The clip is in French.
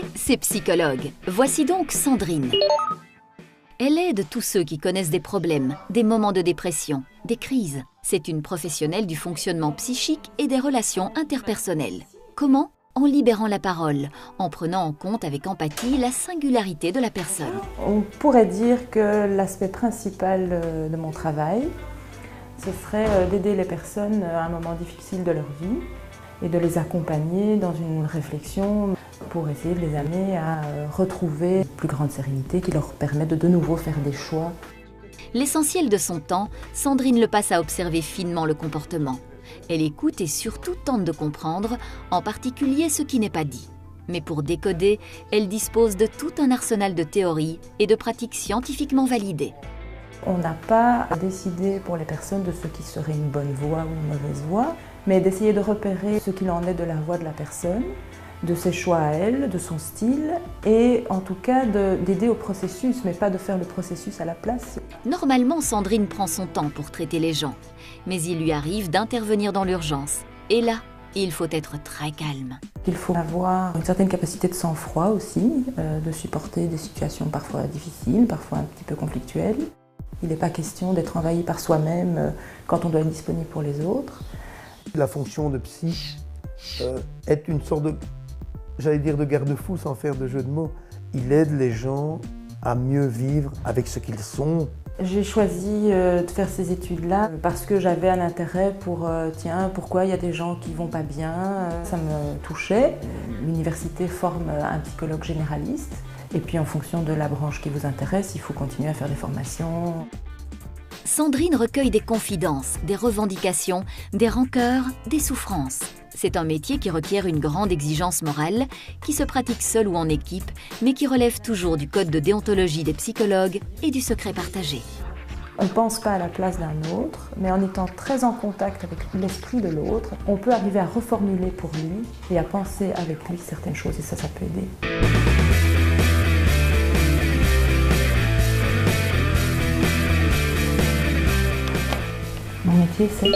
métier, c'est psychologue. Voici donc Sandrine. Elle aide tous ceux qui connaissent des problèmes, des moments de dépression, des crises. C'est une professionnelle du fonctionnement psychique et des relations interpersonnelles. Comment ? En libérant la parole, en prenant en compte avec empathie la singularité de la personne. On pourrait dire que l'aspect principal de mon travail, ce serait d'aider les personnes à un moment difficile de leur vie et de les accompagner dans une réflexion pour essayer de les amener à retrouver une plus grande sérénité qui leur permet de nouveau faire des choix. L'essentiel de son temps, Sandrine le passe à observer finement le comportement. Elle écoute et surtout tente de comprendre, en particulier ce qui n'est pas dit. Mais pour décoder, elle dispose de tout un arsenal de théories et de pratiques scientifiquement validées. On n'a pas à décider pour les personnes de ce qui serait une bonne voie ou une mauvaise voie, mais d'essayer de repérer ce qu'il en est de la voie de la personne, de ses choix à elle, de son style, et en tout cas d'aider au processus, mais pas de faire le processus à la place. Normalement, Sandrine prend son temps pour traiter les gens, mais il lui arrive d'intervenir dans l'urgence. Et là, il faut être très calme. Il faut avoir une certaine capacité de sang-froid aussi, de supporter des situations parfois difficiles, parfois un petit peu conflictuelles. Il n'est pas question d'être envahi par soi-même quand on doit être disponible pour les autres. La fonction de psy est une sorte de, j'allais dire de garde-fou sans faire de jeu de mots. Il aide les gens à mieux vivre avec ce qu'ils sont. J'ai choisi de faire ces études-là parce que j'avais un intérêt pour, pourquoi il y a des gens qui vont pas bien, ça me touchait. L'université forme un psychologue généraliste et puis en fonction de la branche qui vous intéresse, il faut continuer à faire des formations. Sandrine recueille des confidences, des revendications, des rancœurs, des souffrances. C'est un métier qui requiert une grande exigence morale, qui se pratique seul ou en équipe, mais qui relève toujours du code de déontologie des psychologues et du secret partagé. On ne pense pas à la place d'un autre, mais en étant très en contact avec l'esprit de l'autre, on peut arriver à reformuler pour lui et à penser avec lui certaines choses, et ça peut aider. Mon métier, c'est